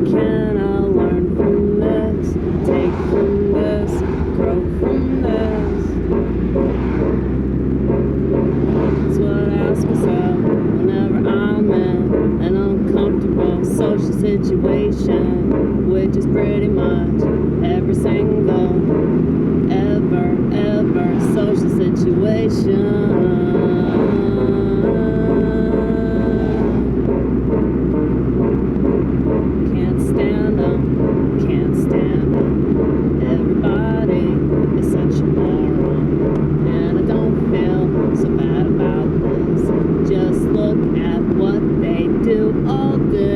can I learn from this? Take from this, grow from this. That's what I ask myself whenever I'm in an uncomfortable social situation, which is pretty much every single ever social situation. Can't stand them, can't stand them. Everybody is such a moron, and I don't feel so bad about this. Just look at what they do all day.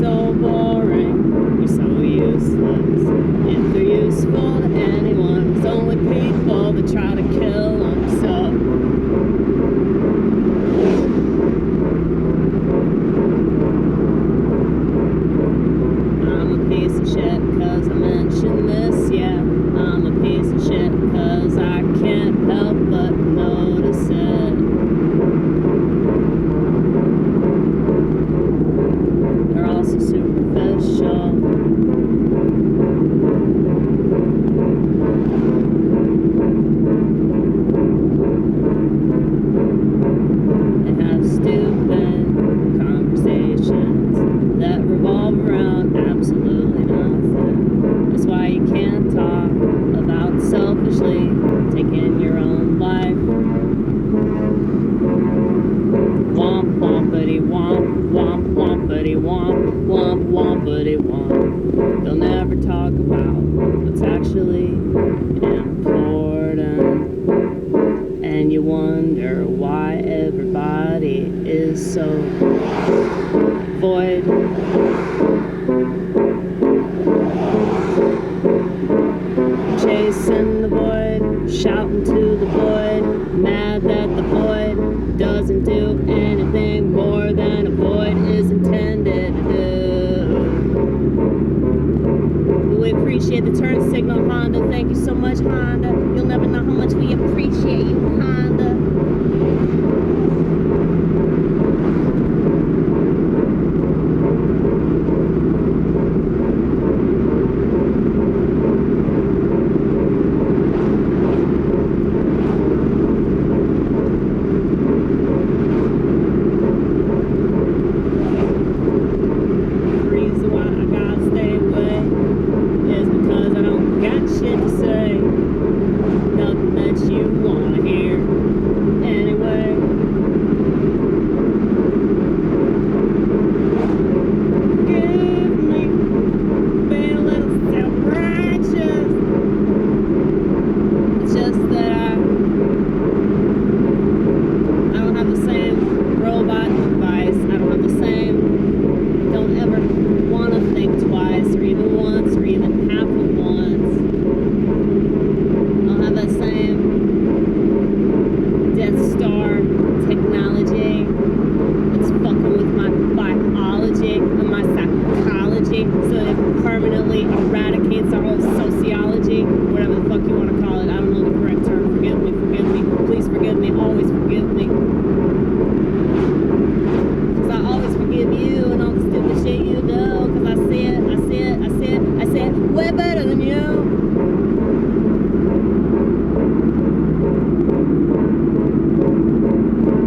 So boring, you're so useless. If they're useful to anyone, it's only people that try to kill them. So piece of shit cause I mentioned this, yeah. I'm a piece of shit cause I can't help but notice it. They're also superficial. They have stupid conversations that revolve around absolutely nothing. That's why you can't talk about selfishly taking your own life. Womp, wompity, womp, womp, wompity, womp, womp, wompity, womp. They'll never talk about what's actually important. And you wonder why everybody is so void. Chasing the void, shouting to the void, mad that the void doesn't do anything more than a void is intended to do. We appreciate the turn signal, Honda. Thank you so much, Honda. You'll never know how much we appreciate you, Honda. Permanently eradicates our whole sociology, whatever the fuck you want to call it. I don't know the correct term. Forgive me, please forgive me, always forgive me. Cause I always forgive you and all the stupid shit you do. Cause I see it way better than you.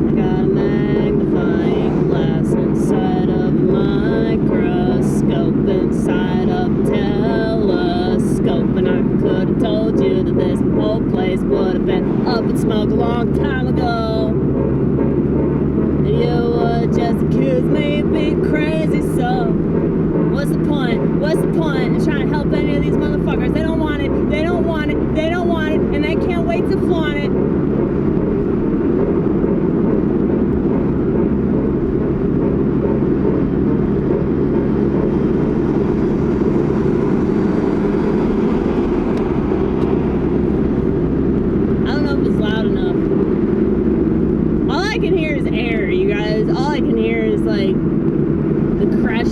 I got a magnifying glass inside of a microscope, inside of a telescope, and I could have told you that this whole place would have been up in smoke a long time ago. And you would just accuse me of being crazy, so what's the point? What's the point in trying to help any of these motherfuckers? They don't want it, they don't want it, they don't want it, and they can't wait to flaunt it.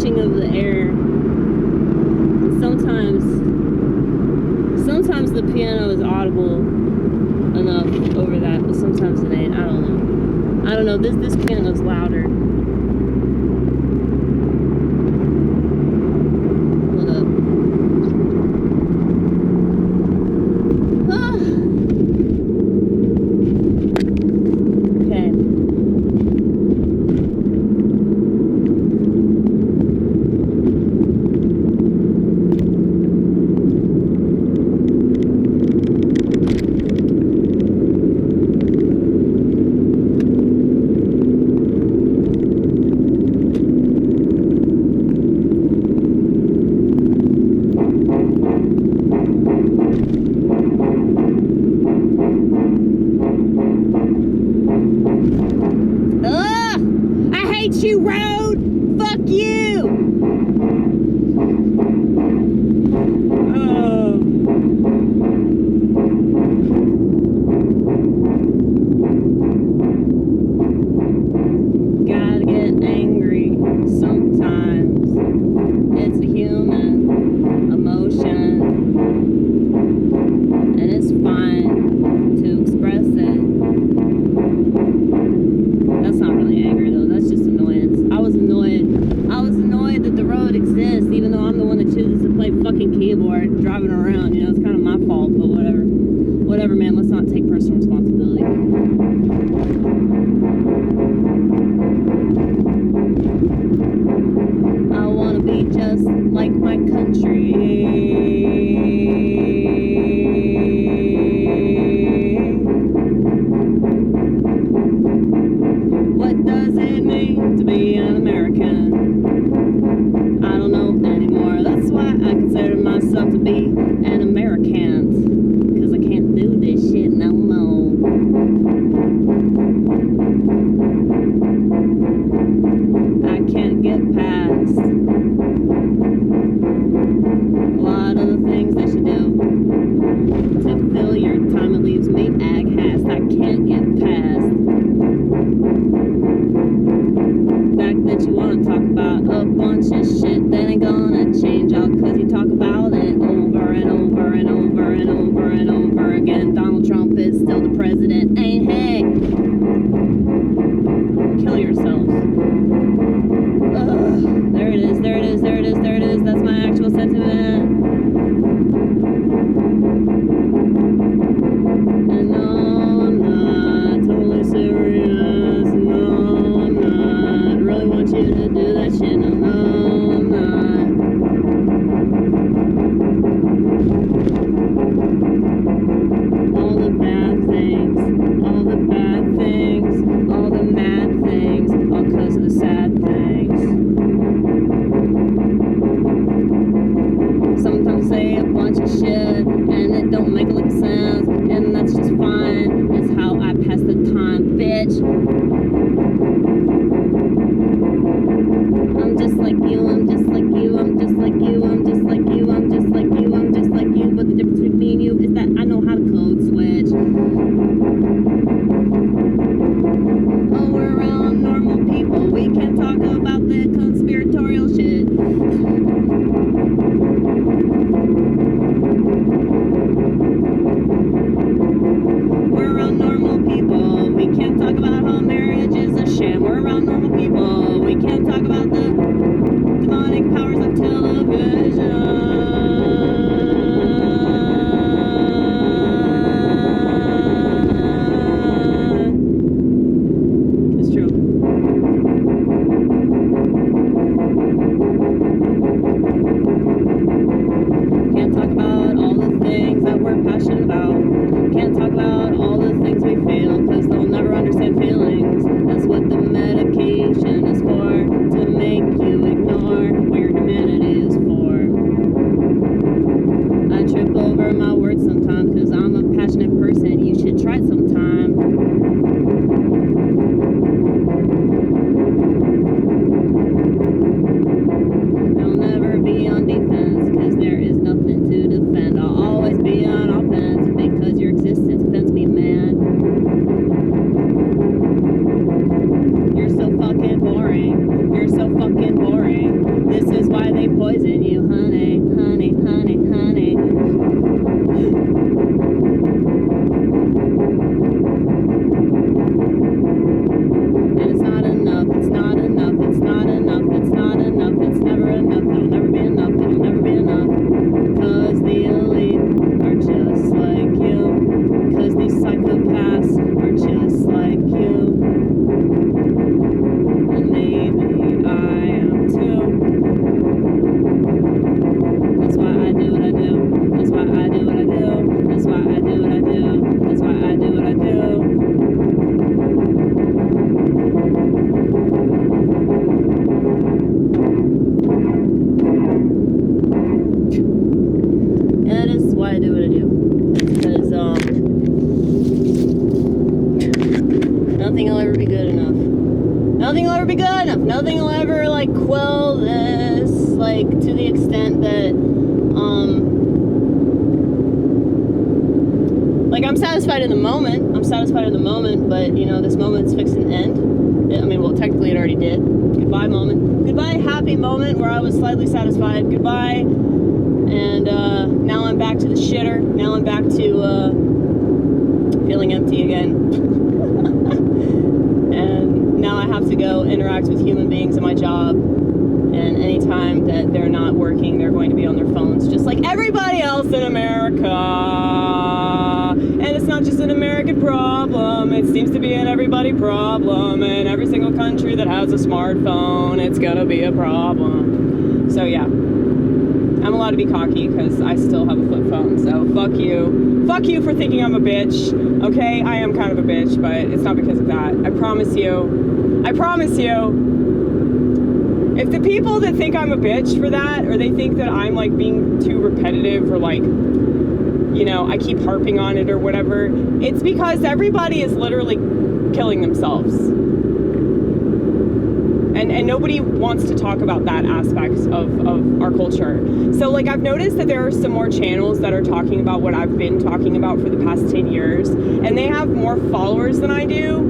Of the air. Sometimes the piano is audible enough over that, but sometimes it ain't. I don't know. I don't know. This piano's louder. Hold up. Ah. Okay. I hate you, road! Fuck you! Oh. Gotta get angry sometimes. It's a human emotion. And it's fine to express it. That's not really anger though, that's just annoyance. I was annoyed that the road exists, even though I'm the one that chooses to play fucking keyboard driving around, you know, it's kind of my fault, but whatever. Whatever, man, let's not take personal responsibility. I wanna be just like my country. What does it mean to be an American? I don't know anymore. That's why I consider myself to be an American. Because I can't do this shit no more. I can't get past a lot of the things that you do to fill your time. It leaves me ag-hast. I can't get past the fact that you want to talk about a bunch of shit that ain't gonna change all because you talk about it over and over and over and over and over again. Donald Trump is still the president, ain't he? Kill yourselves. Ugh. There it is, there it is, there it is, there it is. That's my actual sentiment. And no, I'm not totally serious. No, I'm not. Really want you to do that shit. No, no, I'm not. All the bad things, all the bad things, all the mad things, all because of the sad things. Sometimes say a bunch of shit and it don't make a lick of sense, and that's just fine. It's how I pass the time, bitch. I'm just like you, I'm just like you, I'm just like you, I'm just like you, I'm just like you, I'm just like you. But the difference between me and you is that I know how to code switch. Oh, we're all normal people. We can talk about the conspiratorial shit. We're around normal people. We can't talk about how marriage is a sham. We're around normal people. We can't talk about the demonic powers of television. It's true. Can't talk about all the things that we're passionate about. Can't talk about all the things we feel, because they'll never understand feelings. That's what the medication is for, to make you ignore what your humanity is for. I trip over my words sometimes, because I'm a passionate person. You should try it sometime. I'll never be on defense, because there is nothing to defend. I'll always be on offense, because your existence offends me, man. nothing will ever, like, quell this, like, to the extent that, like, I'm satisfied in the moment, but, you know, this moment's fixing to end. I mean, well, technically it already did. Goodbye moment. Goodbye happy moment where I was slightly satisfied. Goodbye. And, now I'm back to the shitter. Now I'm back to, feeling empty again. And now I have to go interact with human beings in my job. And anytime that they're not working, they're going to be on their phones, just like everybody else in America. And it's not just an American problem. It seems to be an everybody problem. And every single country that has a smartphone, it's gonna be a problem. So yeah, I'm allowed to be cocky because I still have a flip phone. So fuck you. Fuck you for thinking I'm a bitch. Okay, I am kind of a bitch, but it's not because of that. I promise you. I promise you. If the people that think I'm a bitch for that, or they think that I'm like being too repetitive, or like, you know, I keep harping on it or whatever, it's because everybody is literally killing themselves. And nobody wants to talk about that aspect of our culture. So like I've noticed that there are some more channels that are talking about what I've been talking about for the past 10 years, and they have more followers than I do,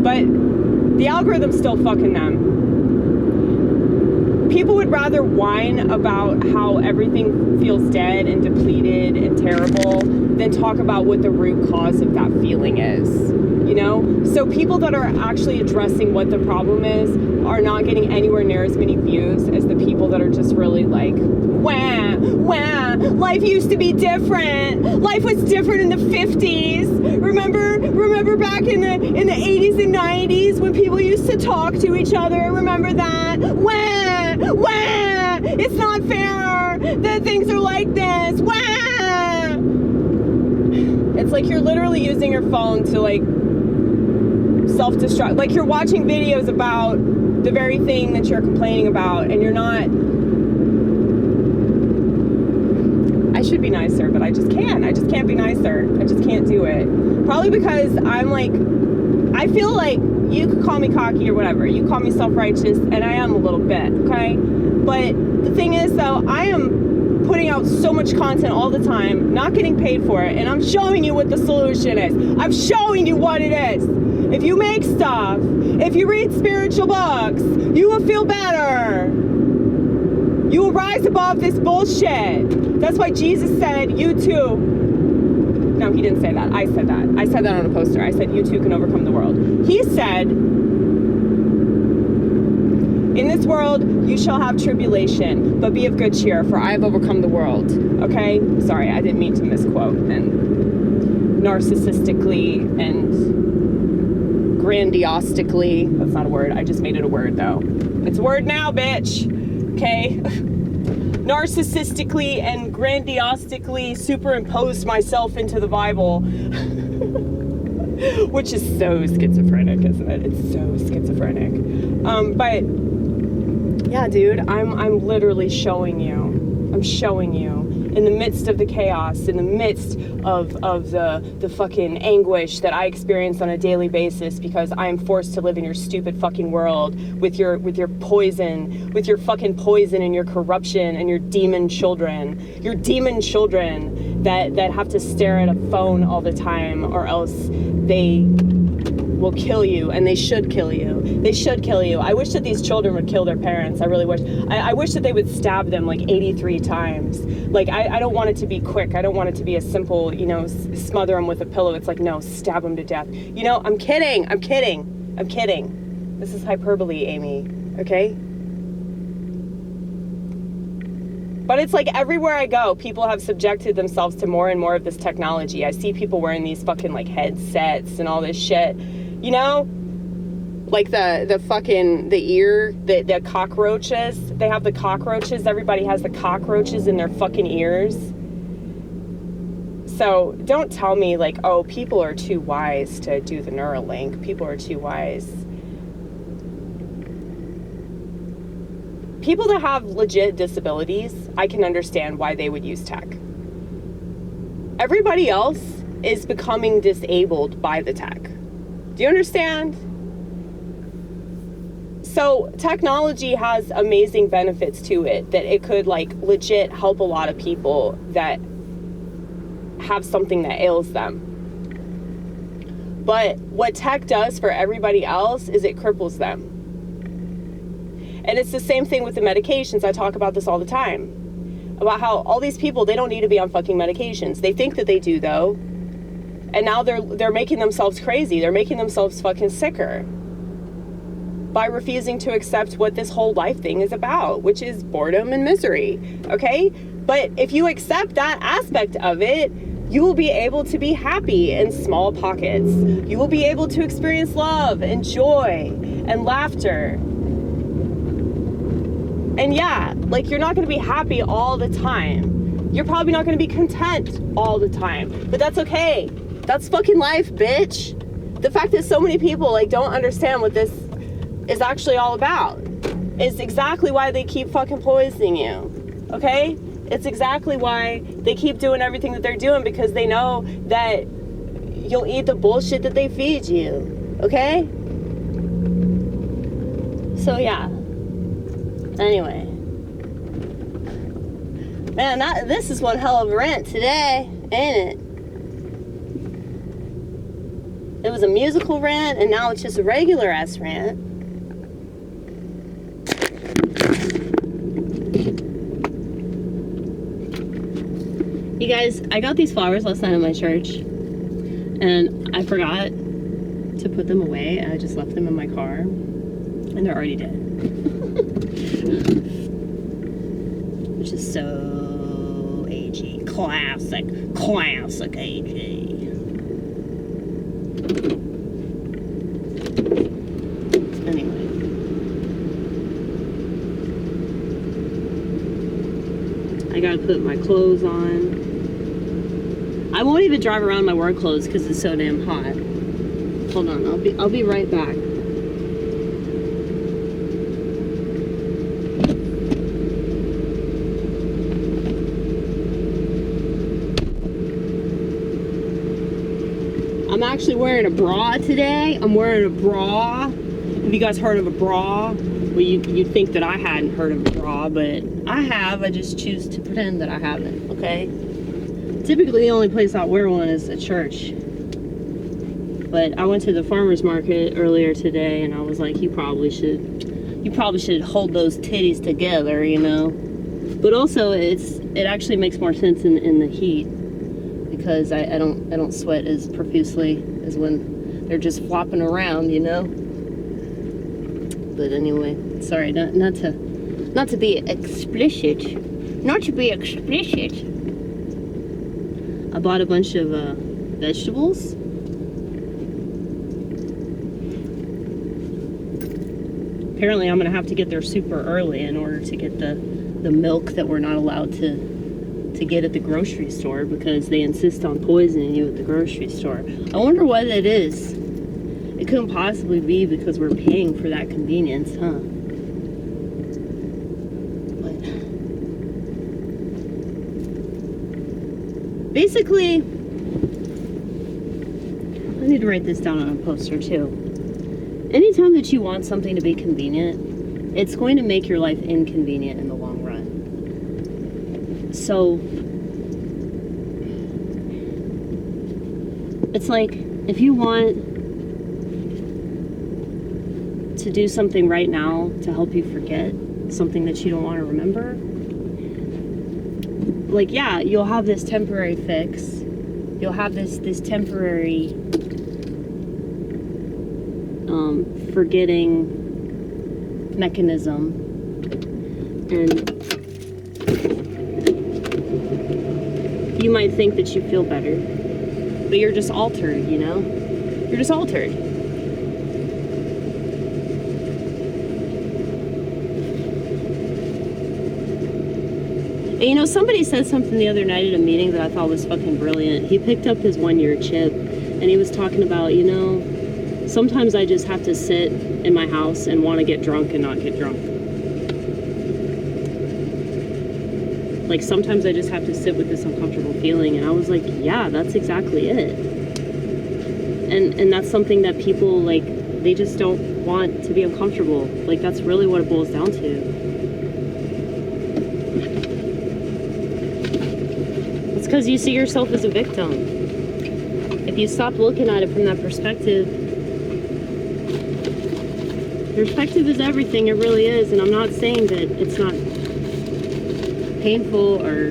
but the algorithm's still fucking them. People would rather whine about how everything feels dead and depleted and terrible than talk about what the root cause of that feeling is, you know? So people that are actually addressing what the problem is are not getting anywhere near as many views as the people that are just really like, wah, wah, life used to be different. Life was different in the 50s. Remember back in the 80s and 90s when people used to talk to each other? Remember that? Wah, wah, it's not fair that things are like this. Wah! It's like you're literally using your phone to like self-destruct. Like you're watching videos about the very thing that you're complaining about, and you're not. I should be nicer, but I just can't. I just can't be nicer. I just can't do it. Probably because I'm like, I feel like you could call me cocky or whatever. You call me self-righteous, and I am a little bit, okay? But the thing is, though, I am putting out so much content all the time, not getting paid for it, and I'm showing you what the solution is. I'm showing you what it is. If you make stuff, if you read spiritual books, you will feel better. You will rise above this bullshit. That's why Jesus said, you too. No, he didn't say that. I said that. I said that on a poster. I said, you too can overcome the world. He said, in this world, you shall have tribulation, but be of good cheer, for I have overcome the world. Okay? Sorry, I didn't mean to misquote and narcissistically and grandiostically. That's not a word. I just made it a word, though. It's a word now, bitch. Okay? Narcissistically and grandiostically superimposed myself into the Bible. Which is so schizophrenic, isn't it? It's so schizophrenic. But yeah, dude, I'm literally showing you. I'm showing you. In the midst of the chaos, in the midst of the fucking anguish that I experience on a daily basis because I am forced to live in your stupid fucking world with your poison, with your fucking poison and your corruption and your demon children that have to stare at a phone all the time, or else they will kill you, and they should kill you. They should kill you. I wish that these children would kill their parents. I really wish. I wish that they would stab them like 83 times. Like, I don't want it to be quick. I don't want it to be a simple, you know, smother them with a pillow. It's like, no, stab them to death. You know, I'm kidding. I'm kidding. I'm kidding. This is hyperbole, Amy. Okay? But it's like everywhere I go, people have subjected themselves to more and more of this technology. I see people wearing these fucking like headsets and all this shit. You know? Like the cockroaches. They have the cockroaches. Everybody has the cockroaches in their fucking ears. So don't tell me like, oh, people are too wise to do the Neuralink. People are too wise. People that have legit disabilities, I can understand why they would use tech. Everybody else is becoming disabled by the tech. Do you understand? So technology has amazing benefits to it, that it could like legit help a lot of people that have something that ails them. But what tech does for everybody else is it cripples them. And it's the same thing with the medications. I talk about this all the time, about how all these people, they don't need to be on fucking medications. They think that they do, though. And now they're making themselves crazy. They're making themselves fucking sicker by refusing to accept what this whole life thing is about, which is boredom and misery, okay? But if you accept that aspect of it, you will be able to be happy in small pockets. You will be able to experience love and joy and laughter. And yeah, like, you're not going to be happy all the time. You're probably not going to be content all the time. But that's okay. That's fucking life, bitch. The fact that so many people, like, don't understand what this is actually all about is exactly why they keep fucking poisoning you. Okay? It's exactly why they keep doing everything that they're doing, because they know that you'll eat the bullshit that they feed you. Okay? So yeah. Anyway. Man, this is one hell of a rant today, ain't it? It was a musical rant, and now it's just a regular ass rant. You guys, I got these flowers last night at my church, and I forgot to put them away, and I just left them in my car, and they're already dead. Which is so AG. Classic AG. Anyway. I gotta put my clothes on. I won't even drive around in my work clothes because it's so damn hot. Hold on, I'll be right back. I'm actually wearing a bra today. I'm wearing a bra. Have you guys heard of a bra? Well, you'd think that I hadn't heard of a bra, but I have. I just choose to pretend that I haven't, okay? Typically, the only place I'll wear one is at church. But I went to the farmer's market earlier today, and I was like, you probably should hold those titties together, you know? But also, it actually makes more sense in the heat, because I don't sweat as profusely as when they're just flopping around, you know? But anyway, sorry, not to be explicit. Not to be explicit. I bought a bunch of vegetables. Apparently I'm gonna have to get there super early in order to get the milk that we're not allowed to get at the grocery store, because they insist on poisoning you at the grocery store. I wonder what it is. It couldn't possibly be because we're paying for that convenience, huh? But basically, I need to write this down on a poster too. Anytime that you want something to be convenient, it's going to make your life inconvenient in the long run. So it's like, if you want to do something right now to help you forget something that you don't want to remember, like, yeah, you'll have this temporary fix. You'll have this temporary forgetting mechanism, and you might think that you feel better, but you're just altered, you know? You're just altered. And you know, somebody said something the other night at a meeting that I thought was fucking brilliant. He picked up his 1-year chip, and he was talking about, you know, sometimes I just have to sit in my house and want to get drunk and not get drunk. Like, sometimes I just have to sit with this uncomfortable feeling, and I was like, yeah, that's exactly it. And that's something that people, like, They just don't want to be uncomfortable. Like, that's really what it boils down to. It's because you see yourself as a victim. If you stop looking at it from that perspective is everything. It really is. And I'm not saying that it's not painful, or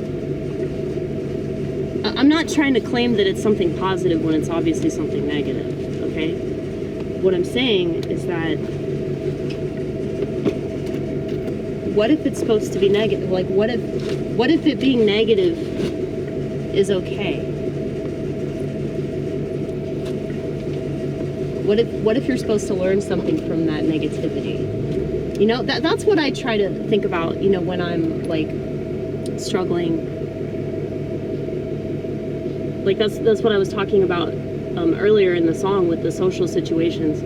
I'm not trying to claim that it's something positive when it's obviously something negative, okay? What I'm saying is that, what if it's supposed to be negative? Like, what if it being negative is okay? What if you're supposed to learn something from that negativity? You know, that's what I try to think about, you know, when I'm like struggling. Like, that's what I was talking about earlier in the song with the social situations.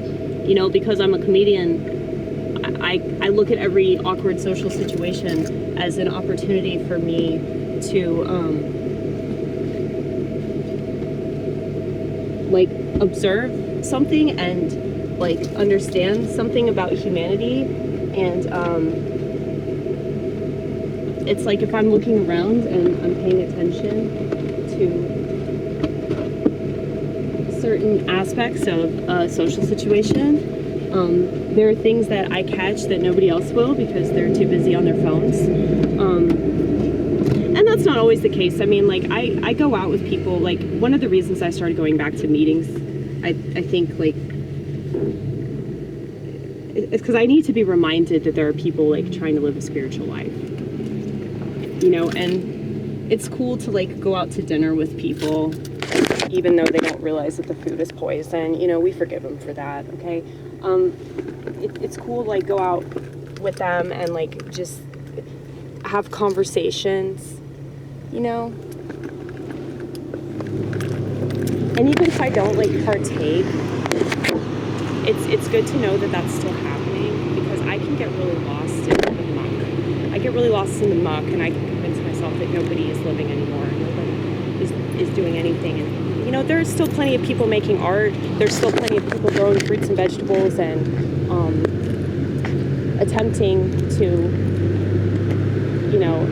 You know, because I'm a comedian, I look at every awkward social situation as an opportunity for me to like observe something and like understand something about humanity. And it's like, if I'm looking around and I'm paying attention to certain aspects of a social situation, there are things that I catch that nobody else will because they're too busy on their phones. And that's not always the case. I mean, like, I go out with people. Like, one of the reasons I started going back to meetings, I think, like, it's because I need to be reminded that there are people, like, trying to live a spiritual life. You know, and it's cool to, like, go out to dinner with people, even though they don't realize that the food is poison. You know, we forgive them for that, okay? It's cool to, like, go out with them and, like, just have conversations, you know? And even if I don't, like, partake, it's good to know that that's still happening, because I can get really lost in the muck. I get really lost in the muck, and I can convince myself that nobody is living anymore, nobody is doing anything. And, you know, there's still plenty of people making art. There's still plenty of people growing fruits and vegetables and attempting to, you know,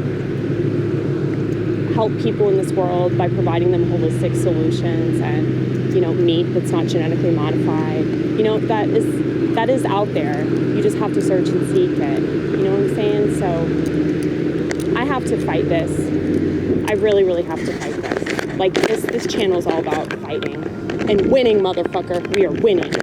help people in this world by providing them holistic solutions and, you know, meat that's not genetically modified. You know, that is out there. You just have to search and seek it. You know what I'm saying? So I have to fight this. I really, really have to fight this. Like, this channel is all about fighting and winning, motherfucker. We are winning.